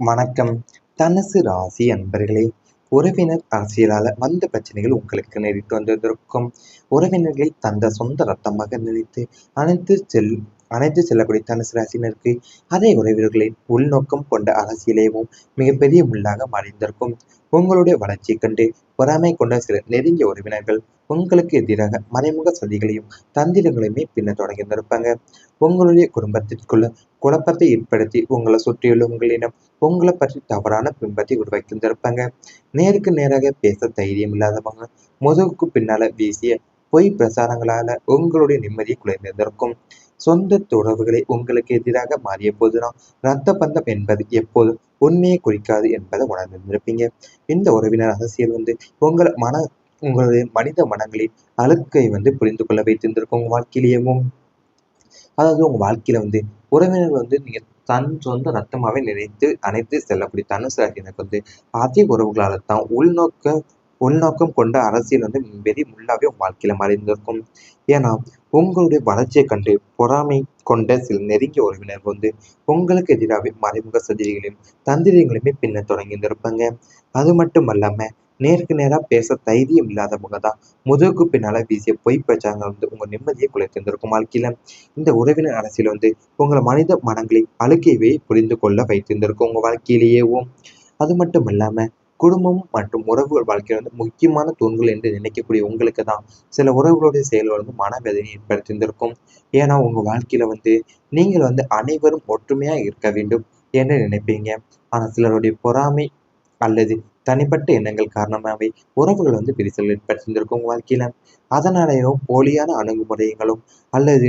வணக்கம். தனுசு ராசி அன்பர்களே, உறவினர் அரசியலால வந்த பிரச்சனைகள் உங்களுக்கு நேரிட்டு வந்திருக்கும். உறவினர்களை தந்த சொந்த ரத்தமாக நினைத்து அனைத்து செல்லக்கூடிய தனுசு ராசினருக்கு அதே உறவினர்களின் உள்நோக்கம் கொண்ட அரசியலேவும் மிகப்பெரிய முள்ளாக மறைந்திருக்கும். உங்களுடைய வளர்ச்சியை கண்டு பொறாமை கொண்ட சில நெருங்கிய உறவினர்கள் உங்களுக்கு எதிராக மறைமுக சதிகளையும் தந்திரங்களையுமே பின்ன தொடங்கியிருந்திருப்பாங்க. உங்களுடைய குடும்பத்திற்குள்ள குழப்பத்தை ஏற்படுத்தி உங்களை சுற்றியுள்ளவங்களிடம் உங்களை பற்றி தவறான பிம்பத்தை உருவாக்கி இருந்திருப்பாங்க. நேருக்கு நேராக பேச தைரியம் இல்லாதவங்க முதுகுக்கு பின்னால வீசிய பொய் பிரசாரங்களால உங்களுடைய நிம்மதியை குலைந்திருந்திருக்கும். சொந்த உறவுகளை உங்களுக்கு எதிராக மாறிய போதுதான் இரத்த பந்தம் என்பது எப்போதும் உண்மையை குறிக்காது என்பதை உணர்ந்திருந்திருப்பீங்க. இந்த உறவினர் அரசியல் உங்களுடைய மனித மனங்களின் அழுக்கை புரிந்து கொள்ள வைத்திருந்திருக்கும். உங்க வாழ்க்கையிலேயும் அதாவது உங்க வாழ்க்கையில உறவினர்கள் நீங்க தன் சொந்த ரத்தமாவே நினைத்து அனைத்து செல்லக்கூடிய தனுசு ராசினருக்கு அதே உறவுகளால தான் உள்நோக்கம் கொண்ட அரசியல் பெரிய முள்ளாவே உங்க வாழ்க்கையில மறைந்திருக்கும். ஏன்னா உங்களுடைய வளர்ச்சியை கண்டு பொறாமை கொண்ட சில நெருங்கிய உறவினர்கள் உங்களுக்கு எதிராகவே மறைமுக சதிகளையும் தந்திரங்களையுமே பின்ன தொடங்கியிருந்திருப்பாங்க. அது மட்டும் அல்லாம நேருக்கு நேரா பேச தைரியம் இல்லாதவங்க தான் முதுகுக்கு பின்னால வீசிய பொய் பிரச்சாரங்கள் உங்க நிம்மதியை குலைத்திருந்திருக்கும். வாழ்க்கையில இந்த உறவினர் அரசியல் உங்களை மனித மனங்களை அழுக்கையவே புரிந்து கொள்ள வைத்திருந்திருக்கும் உங்க வாழ்க்கையிலேயேவும். அது மட்டும் இல்லாம குடும்பம் மற்றும் உறவுகள் வாழ்க்கையில் முக்கியமான தூண்கள் என்று நினைக்கக்கூடிய உங்களுக்கு தான் சில உறவுகளுடைய செயல்கள் மனவேதனை ஏற்படுத்தியிருந்திருக்கும். ஏன்னா உங்க வாழ்க்கையில நீங்கள் அனைவரும் ஒற்றுமையா இருக்க வேண்டும் என்று நினைப்பீங்க. ஆனா சிலருடைய பொறாமை அல்லது தனிப்பட்ட எண்ணங்கள் காரணமாகவே உறவுகள் விரிசல் ஏற்படுத்தியிருந்திருக்கும் உங்க வாழ்க்கையில. அதனாலேயும் போலியான அணுகுமுறைகளும் அல்லது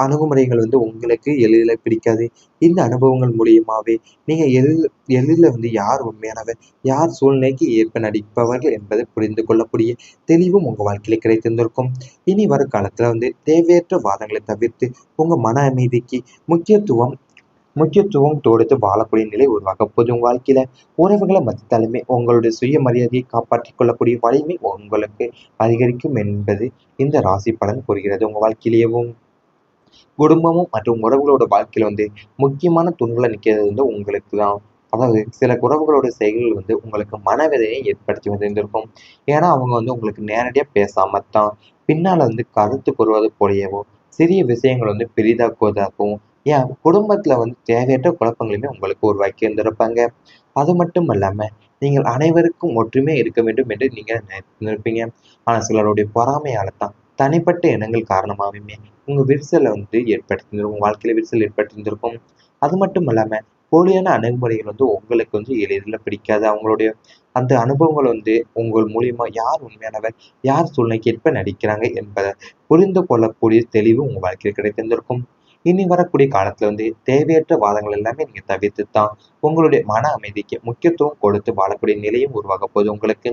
அணுகுமுறைகள் உங்களுக்கு எளிதில் பிடிக்காது. இந்த அனுபவங்கள் மூலியமாவே நீங்க எளிதில் யார் உண்மையானவர், யார் சூழ்நிலைக்கு ஏற்ப நடிப்பவர்கள் என்பதை புரிந்து கொள்ளக்கூடிய தெளிவும் உங்க வாழ்க்கையில கிடைத்திருந்திருக்கும். இனி வரும் காலத்துல தேவையற்ற வாதங்களை தவிர்த்து உங்க மன அமைதிக்கு முக்கியத்துவம் கொடுத்து வாழக்கூடிய நிலை உருவாக்க போது உங்க வாழ்க்கையில. உறவுகளை மதித்தாலுமே உங்களுடைய சுயமரியாதையை காப்பாற்றிக் கொள்ளக்கூடிய வலிமை உங்களுக்கு அதிகரிக்கும் என்பது இந்த ராசி பலன் கூறுகிறது. உங்க வாழ்க்கையிலேயும் குடும்பமும் மற்றும் உறவுகளோட வாழ்க்கையில முக்கியமான தூண்களை நிற்கிறது உங்களுக்கு தான். அதாவது சில உறவுகளோட செயல்கள் உங்களுக்கு மனவேதனையை ஏற்படுத்தி வந்திருந்திருக்கும். ஏன்னா அவங்க உங்களுக்கு நேரடியா பேசாம தான் பின்னால கருத்து கூறுவது போலவும் சிறிய விஷயங்கள் பெரிதாக்குவதாகவும் ஏன் குடும்பத்துல தேவையற்ற குழப்பங்களையுமே உங்களுக்கு உருவாக்கி இருந்திருப்பாங்க. அது மட்டும் இல்லாம நீங்கள் அனைவருக்கும் ஒற்றுமை இருக்க வேண்டும் என்று நீங்க நினைப்பீங்க. ஆனா சிலருடைய பொறாமையால தான் தனிப்பட்ட எண்ணங்கள் காரணமாகவுமே உங்க விரிசலை ஏற்படுத்தியிருந்திருக்கும். உங்க வாழ்க்கையில விரிசல் ஏற்படுத்தியிருந்திருக்கும். அது மட்டும் இல்லாம போலியான அணுகுமுறைகள் உங்களுக்கு எளிதில் பிடிக்காது. அவங்களுடைய அந்த அனுபவங்கள் உங்கள் மூலியமா யார் உண்மையானவர், யார் சூழ்நிலைக்கு ஏற்ப நடிக்கிறாங்க என்பதை புரிந்து கொள்ளக்கூடிய தெளிவு உங்க வாழ்க்கையில் கிடைத்திருந்திருக்கும். இனி வரக்கூடிய காலத்துல தேவையற்ற வாதங்கள் எல்லாமே நீங்க தவிர்த்து தான் உங்களுடைய மன அமைதிக்கு முக்கியத்துவம் கொடுத்து வாழக்கூடிய நிலையும் உருவாக போகுது உங்களுக்கு.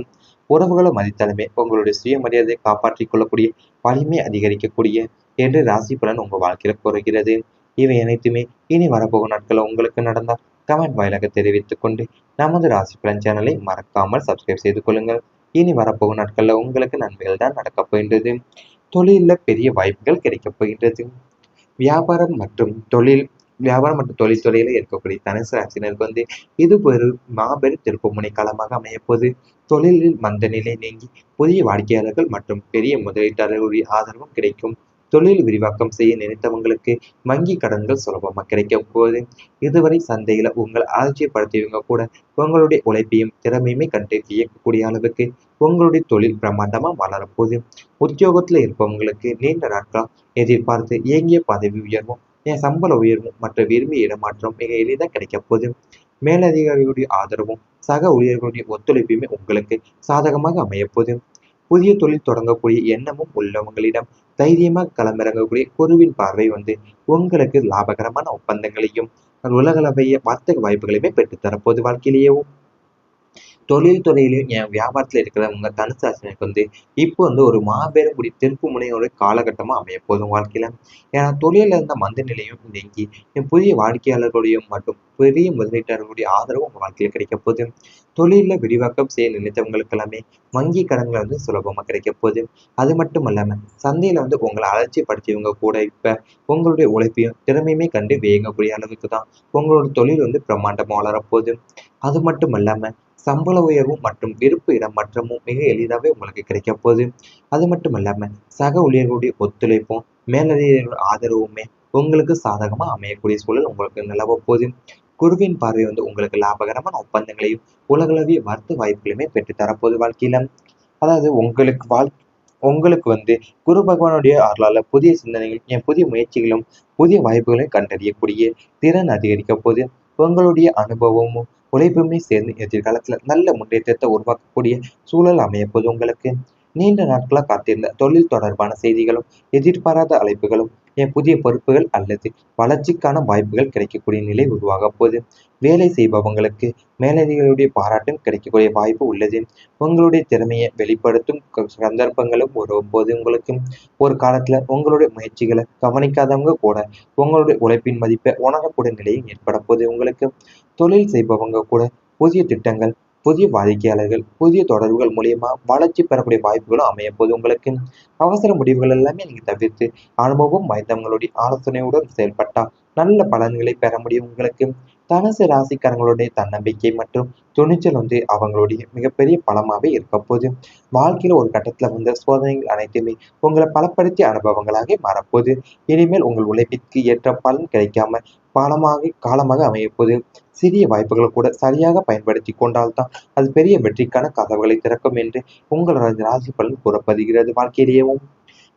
உறவுகளை மதித்தாலுமே உங்களுடைய சுயமரியாதையை காப்பாற்றிக் கொள்ளக்கூடிய வலிமை அதிகரிக்கக்கூடிய என்று ராசி பலன் உங்க வாழ்க்கையில குறைகிறது. இவை அனைத்துமே இனி வரப்போகும் நாட்கள் உங்களுக்கு நடந்தால் கமெண்ட் வாயிலாக தெரிவித்துக் கொண்டு நமது ராசி பலன் சேனலை மறக்காமல் சப்ஸ்கிரைப் செய்து கொள்ளுங்கள். இனி வரப்போகும் நாட்கள்ல உங்களுக்கு நன்மைகள் தான் நடக்கப் போகின்றது. தொழில பெரிய வாய்ப்புகள் கிடைக்கப் போகின்றது. வியாபாரம் மற்றும் தொழில் துறையில இருக்கக்கூடிய தனுசு ராசினருக்கு இது ஒரு மாபெரும் திருப்புமுனை காலமாக அமையப்போது. தொழிலில் மந்த நிலை நீங்கி புதிய வாடிக்கையாளர்கள் மற்றும் பெரிய முதலீட்டாளர்களுடைய ஆதரவும் கிடைக்கும். தொழில் விரிவாக்கம் செய்ய நினைத்தவங்களுக்கு வங்கி கடன்கள் சுலபமா கிடைக்க போகுது. இதுவரை சந்தையில உங்களை ஆச்சரியப்படுத்தியவங்க கூட உங்களுடைய உழைப்பையும் திறமையுமே கண்டு வியக்கக்கூடிய அளவுக்கு உங்களுடைய தொழில் பிரம்மாண்டமா வளரப்போகுது. உத்தியோகத்துல இருப்பவங்களுக்கு நீண்ட நாட்களா எதிர்பார்த்து இயங்கிய பதவி உயர்வும் சம்பள உயர்வும் மற்ற விரும்பிய இடமாற்றம் மிக எளிதாக கிடைக்க போகுது. மேலதிகாரிகளுடைய ஆதரவும் சக ஊழியர்களுடைய ஒத்துழைப்புமே உங்களுக்கு சாதகமாக அமையப்போகுது. புதிய தொழில் தொடங்கக்கூடிய எண்ணமும் உள்ளவங்களிடம் தைரியமாக களமிறங்கக்கூடிய குருவின் பார்வை உங்களுக்கு லாபகரமான ஒப்பந்தங்களையும் உலகளவைய வர்த்தக வாய்ப்புகளையுமே பெற்றுத்தரப்போது வாழ்க்கையிலேயும். தொழில் துறையிலும் என் வியாபாரத்துல இருக்கிறவங்க தனுசு ராசினருக்கு வந்து இப்போ வந்து ஒரு மாபெரும் திருப்பு முனையோட காலகட்டமா அமைய போதும் வாழ்க்கையில. ஏன்னா தொழில இருந்த மந்த நிலையும் நீங்கி என் புதிய வாடிக்கையாளர்களுடையும் மற்றும் பெரிய முதலீட்டாளர்களுடைய ஆதரவு உங்க வாழ்க்கையில கிடைக்க போகுது. தொழில விரிவாக்கம் செய்ய நினைத்தவங்களுக்கு எல்லாமே வங்கி கடன்கள் வந்து சுலபமா கிடைக்க போகுது. அது மட்டும் இல்லாம சந்தையில வந்து உங்களை அலட்சியப்படுத்தியவங்க கூட இப்ப உங்களுடைய உழைப்பையும் திறமையுமே கண்டு வியங்கக்கூடிய அளவுக்கு தான் உங்களோட தொழில் வந்து பிரம்மாண்டமா வளரப்போகுது. அது மட்டும் இல்லாம சம்பள உயர்வும் மற்றும் விருப்பு இடமாற்றமும் மிக எளிதாவே உங்களுக்கு கிடைக்க போகுது. அது மட்டும் இல்லாம சக ஊழியர்களுடைய ஒத்துழைப்பும் மேலதிகாரிகளோட ஆதரவுமே உங்களுக்கு சாதகமா அமையக்கூடிய சூழல் உங்களுக்கு நிலவ போகுது. குருவின் பார்வை வந்து உங்களுக்கு லாபகரமான ஒப்பந்தங்களையும் உலகளவிய வர்த்தக வாய்ப்புகளையுமே பெற்று தரப்போகுது வாழ்க்கையில. அதாவது உங்களுக்கு வந்து குரு பகவானுடைய அருளால புதிய சிந்தனைகள் புதிய முயற்சிகளும் புதிய வாய்ப்புகளையும் கண்டறியக்கூடிய திறன் அதிகரிக்க போது. உங்களுடைய அனுபவமும் உழைப்புமே சேர்ந்து எதிர்காலத்துல நல்ல முன்னேற்றத்தை உருவாக்கக்கூடிய சூழல் அமையப்போது உங்களுக்கு. நீண்ட நாட்களா காத்திருந்த தொழில் தொடர்பான செய்திகளும் எதிர்பாராத அழைப்புகளும் புதிய பொறுப்புகள் அல்லது வளர்ச்சிக்கான வாய்ப்புகள் கிடைக்கக்கூடிய நிலை உருவாக போகுது. வேலை செய்பவங்களுக்கு மேலதிகாரிகளுடைய பாராட்டும் கிடைக்கக்கூடிய வாய்ப்பு உள்ளது. உங்களுடைய திறமையை வெளிப்படுத்தும் சந்தர்ப்பங்களும் வரும்போது உங்களுக்கு ஒரு காலத்துல உங்களுடைய முயற்சிகளை கவனிக்காதவங்க கூட உங்களுடைய உழைப்பின் மதிப்பை உணரக்கூடிய நிலையும் ஏற்பட போகுது உங்களுக்கு. தொழில் செய்பவங்க கூட புதிய திட்டங்கள், புதிய வாடிக்கையாளர்கள், புதிய தொடர்புகள் மூலியமா வளர்ச்சி பெறக்கூடிய வாய்ப்புகளும் அமைய போகுது உங்களுக்கு. அவசர முடிவுகள் எல்லாமே நீங்க தவிர்த்து அனுபவம் வாய்ந்தவங்களுடைய ஆலோசனையுடன் செயல்பட்டா நல்ல பலன்களை பெற முடியும் உங்களுக்கு. தனுசு ராசிக்காரங்களுடைய தன்னம்பிக்கை மற்றும் துணிச்சல் வந்து அவங்களுடைய மிகப்பெரிய பலமாவே இருக்க போகுது. வாழ்க்கையில ஒரு கட்டத்துல வந்த சோதனைகள் அனைத்துமே உங்களை பலப்படுத்திய அனுபவங்களாக மாறப்போகுது. இனிமேல் உங்கள் உழைப்பிற்கு ஏற்ற பலன் கிடைக்காம காலமாக அமையப்போகுது. சிறிய வாய்ப்புகளை கூட சரியாக பயன்படுத்தி கொண்டால்தான் அது பெரிய வெற்றிக்கான கதவுகளை திறக்கும் என்று உங்களோட ராசி பலன் கூறப்படுகிறது வாழ்க்கையிலேயும்.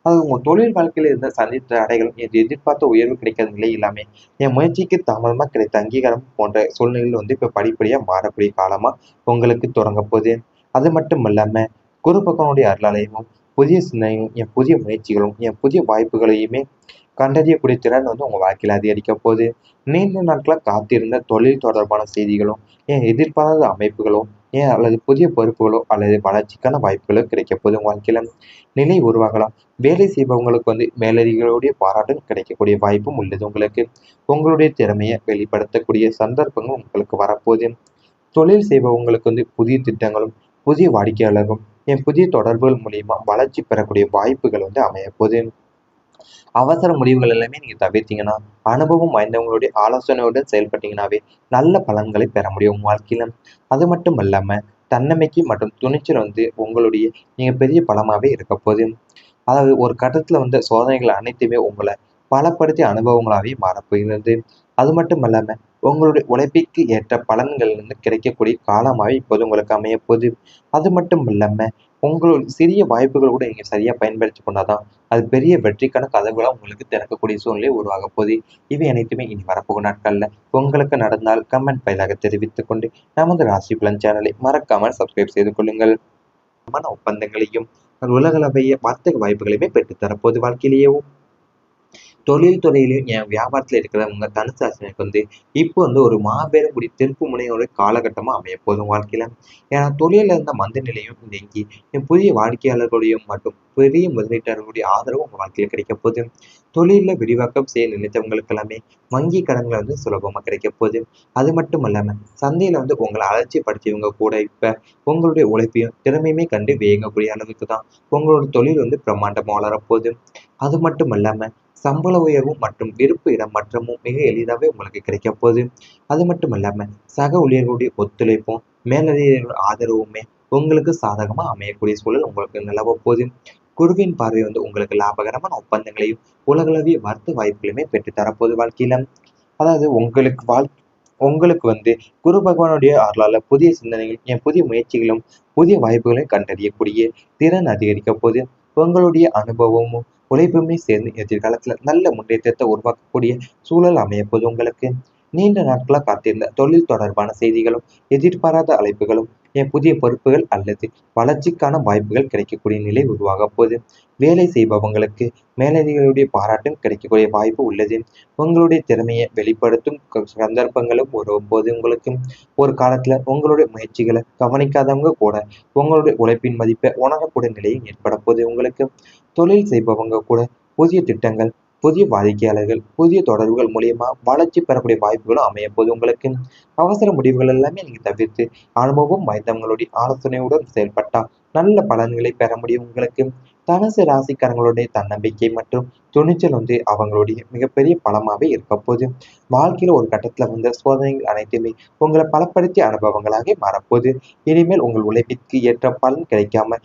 அது உங்க தொழில் வாழ்க்கையில இருந்த சந்தித்த தடைகளும் எதிர்பார்த்த உயர்வு கிடைக்காத நிலை இல்லாம முயற்சிக்கு தாமதமா கிடைத்த அங்கீகாரம் போன்ற சூழ்நிலையில் வந்து இப்ப படிப்படியா மாறக்கூடிய காலமா உங்களுக்கு தொடங்க போகுது. அது மட்டும் இல்லாம குரு பகவானுடைய அருளாலயமும் புதிய சிந்தனையும் புதிய முயற்சிகளும் புதிய வாய்ப்புகளையுமே கண்டறியக்கூடிய திறன் வந்து உங்க வாழ்க்கையில அதிகரிக்க போகுது. நீண்ட நாட்களா காத்திருந்த தொழில் தொடர்பான செய்திகளும் எதிர்பாராத அமைப்புகளும் அல்லது புதிய பொறுப்புகளோ அல்லது வளர்ச்சிக்கான வாய்ப்புகளோ கிடைக்க போகுது உங்க வாழ்க்கையில. நிலை உருவாகலாம். வேலை செய்பவங்களுக்கு வந்து மேலதிகாரிகளுடைய பாராட்டும் கிடைக்கக்கூடிய வாய்ப்பும் உள்ளது உங்களுக்கு. உங்களுடைய திறமையை வெளிப்படுத்தக்கூடிய சந்தர்ப்பங்கள் உங்களுக்கு வரப்போகுது. தொழில் செய்பவங்களுக்கு வந்து புதிய திட்டங்களும் புதிய வாடிக்கையாளர்களும் புதிய தொடர்புகள் மூலியமா வளர்ச்சி பெறக்கூடிய வாய்ப்புகள் வந்து அமையப்போகுது. அவசர முடிவுகள் எல்லாமே நீங்க தவிர்த்தீங்கன்னா அனுபவம் வாய்ந்தவங்களுடைய ஆலோசனையுடன் செயல்பட்டீங்கன்னாவே நல்ல பலன்களை பெற முடியும் உங்க வாழ்க்கையில. அது மட்டும் இல்லாம தன்னம்பிக்கை மற்றும் துணிச்சல் வந்து உங்களுடைய பெரிய பலமாவே இருக்க போகுது. அதாவது ஒரு கட்டத்துல வந்து சோதனைகள் அனைத்துமே உங்களை பலப்படுத்திய அனுபவங்களாவே மாறப்போகிறது. அது மட்டும் இல்லாம உங்களுடைய உழைப்பிற்கு ஏற்ற பலன்கள் வந்து கிடைக்கக்கூடிய காலமாவே இப்போது உங்களுக்கு அமைய போகுது. அது மட்டும் இல்லாம உங்களோட சிறிய வாய்ப்புகள் கூட நீங்க சரியா பயன்படுத்தி கொண்டாதான் அது பெரிய வெற்றிக்கான கதவுகளா உங்களுக்கு திறக்கக்கூடிய சூழ்நிலை உருவாக போகுது. இவை அனைத்துமே இனி வரப்போகும் நாட்கள்ல உங்களுக்கு நடந்தால் கமெண்ட் வாயிலாக தெரிவித்துக் கொண்டு நமது ராசி பலன் சேனலை மறக்காமல் சப்ஸ்கிரைப் செய்து கொள்ளுங்கள். ஒப்பந்தங்களையும் உலகளவைய வர்த்தக வாய்ப்புகளையுமே பெற்றுத்தரப்போகுது வாழ்க்கையிலேயும். தொழில் துறையிலும் என் வியாபாரத்துல இருக்கிறவங்க தனுசு ராசினருக்கு வந்து இப்போ வந்து ஒரு மாபெரும் திருப்பு முனையோட காலகட்டமா அமைய போதும் வாழ்க்கையில. ஏன்னா தொழில இருந்த மந்த நிலையும் நீங்கி புதிய வாடிக்கையாளர்களுடையும் மற்றும் பெரிய முதலீட்டாளர்களுடைய ஆதரவு உங்க வாழ்க்கையில கிடைக்க போகுது. தொழில விரிவாக்கம் செய்ய நினைத்தவங்களுக்கு எல்லாமே வங்கி கடன்கள் வந்து சுலபமா கிடைக்க போகுது. அது மட்டும் இல்லாம சந்தையில வந்து உங்களை அலட்சியப்படுத்தியவங்க கூட இப்ப உங்களுடைய உழைப்பையும் திறமையுமே கண்டு வியங்கக்கூடிய அளவுக்கு தான் உங்களோட தொழில் வந்து பிரம்மாண்டமா வளரப்போகுது. அது மட்டும் இல்லாம சம்பள உயர்வும் மற்றும் விருப்பு இடமாற்றமும் மிக எளிதாவே உங்களுக்கு கிடைக்க போகுது. அது மட்டும் இல்லாம சக ஊழியர்களுடைய ஒத்துழைப்பும் மேலதிகாரிகளோட ஆதரவுமே உங்களுக்கு சாதகமா அமையக்கூடிய சூழல் உங்களுக்கு நிலவ போகுது. குருவின் பார்வை வந்து உங்களுக்கு லாபகரமான ஒப்பந்தங்களையும் உலகளவிய வர்த்தக வாய்ப்புகளையுமே பெற்று தரப்போகுது வாழ்க்கையில. அதாவது உங்களுக்கு வந்து குரு பகவானுடைய அருளால புதிய சிந்தனைகள் புதிய முயற்சிகளும் புதிய வாய்ப்புகளையும் கண்டறியக்கூடிய திறன் அதிகரிக்க போது. உங்களுடைய அனுபவமும் உழைப்புமே சேர்ந்து எதிர்காலத்துல நல்ல முன்னேற்றத்தை உருவாக்கக்கூடிய சூழல் அமையப்போது உங்களுக்கு. நீண்ட நாட்களா காத்திருந்த தொழில் தொடர்பான செய்திகளும் எதிர்பாராத அழைப்புகளும் புதிய பொறுப்புகள் அல்லது வளர்ச்சிக்கான வாய்ப்புகள் கிடைக்கக்கூடிய நிலை உருவாக போகுது. வேலை செய்பவங்களுக்கு மேலதிகளுடைய பாராட்டும் கிடைக்கக்கூடிய வாய்ப்பு உள்ளது. உங்களுடைய திறமையை வெளிப்படுத்தும் சந்தர்ப்பங்களும் வரும்போது உங்களுக்கு ஒரு காலத்துல உங்களுடைய முயற்சிகளை கவனிக்காதவங்க கூட உங்களுடைய உழைப்பின் மதிப்பை உணரக்கூடிய நிலையும் ஏற்பட போகுது. உங்களுக்கு தொழில் செய்பவங்க கூட புதிய திட்டங்கள், புதிய வாடிக்கையாளர்கள், புதிய தொடர்புகள் மூலியமா வளர்ச்சி பெறக்கூடிய வாய்ப்புகளும் அமைய போகுது. உங்களுக்கு அவசர முடிவுகள் எல்லாமே நீங்க தவிர்த்து அனுபவம் வாய்ந்தவங்களுடைய ஆலோசனையுடன் செயல்பட்டா நல்ல பலன்களை பெற முடியும். உங்களுக்கு தனுசு ராசிக்காரங்களுடைய தன்னம்பிக்கை மற்றும் துணிச்சல் அவங்களுடைய மிகப்பெரிய பலமாவே இருக்க போகுது. வாழ்க்கையில ஒரு கட்டத்துல வந்த சோதனைகள் அனைத்துமே உங்களை பலப்படுத்திய அனுபவங்களாக மாறப்போகுது. இனிமேல் உங்கள் உழைப்பிற்கு ஏற்ற பலன் கிடைக்காம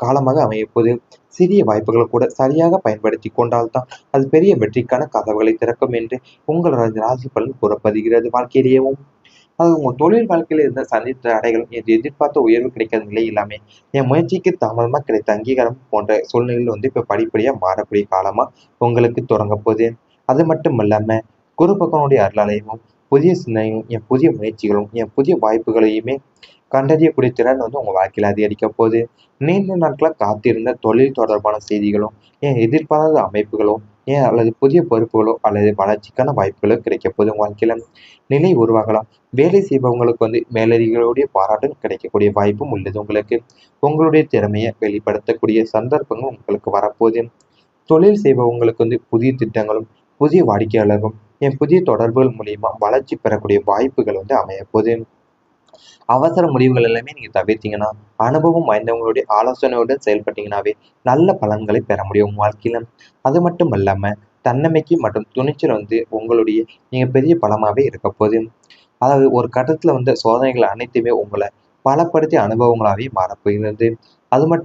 காலமாக அமையப்போகுது. சிறிய வாய்ப்புகளை கூட சரியாக பயன்படுத்தி கொண்டால்தான் அது பெரிய வெற்றிக்கான கதவுகளை திறக்கும் என்று உங்களோட ராசி பலன் கூறப்படுகிறது. வாழ்க்கையிலேயும் அது உங்க தொழில் வாழ்க்கையில இருந்த சந்தித்த தடைகளும் எதிர்பார்த்த உயர்வு கிடைக்காத நிலை இல்லாம என் முயற்சிக்கு தாமதமா கிடைத்த அங்கீகாரம் போன்ற சூழ்நிலைகள் இப்ப படிப்படியா மாறக்கூடிய காலமா உங்களுக்கு தொடங்க போகுது. அது மட்டும் இல்லாம குரு பகவானுடைய அருளாலயமும் புதிய சிந்தனையும் புதிய முயற்சிகளும் புதிய வாய்ப்புகளையுமே கண்டறியக்கூடிய திறன் உங்க வாழ்க்கையில அதிகரிக்க போகுது. நீண்ட நாட்களா காத்திருந்த தொழில் தொடர்பான செய்திகளும் எதிர்பாராத அமைப்புகளும் அல்லது புதிய பொறுப்புகளோ அல்லது வளர்ச்சிக்கான வாய்ப்புகளோ கிடைக்க போகுது. உங்க வாழ்க்கையில நிலை உருவாகலாம். வேலை செய்பவங்களுக்கு மேலதிகளுடைய பாராட்டும் கிடைக்கக்கூடிய வாய்ப்பும் உள்ளது. உங்களுக்கு உங்களுடைய திறமையை வெளிப்படுத்தக்கூடிய சந்தர்ப்பங்களும் உங்களுக்கு வரப்போகுது. தொழில் செய்பவங்களுக்கு புதிய திட்டங்களும் புதிய வாடிக்கையாளர்களும் புதிய தொடர்புகள் மூலியமா வளர்ச்சி பெறக்கூடிய வாய்ப்புகள் அமையப்போகுது. அவசர முடிவுகள் எல்லாமே நீங்க தவிர்த்தீங்கன்னா அனுபவம் வாய்ந்தவங்களுடைய ஆலோசனையுடன் செயல்பட்டீங்கன்னாவே நல்ல பலன்களை பெற முடியும் உங்க வாழ்க்கையில. அது மட்டும் இல்லாம தன்னம்பிக்கை மற்றும் துணிச்சல் உங்களுடைய பெரிய பலமாவே இருக்க போகுது. அதாவது ஒரு கட்டத்துல சோதனைகள் அனைத்துமே உங்களை பலப்படுத்திய அனுபவங்களாவே மாறப்போகிறது. அது மட்டும்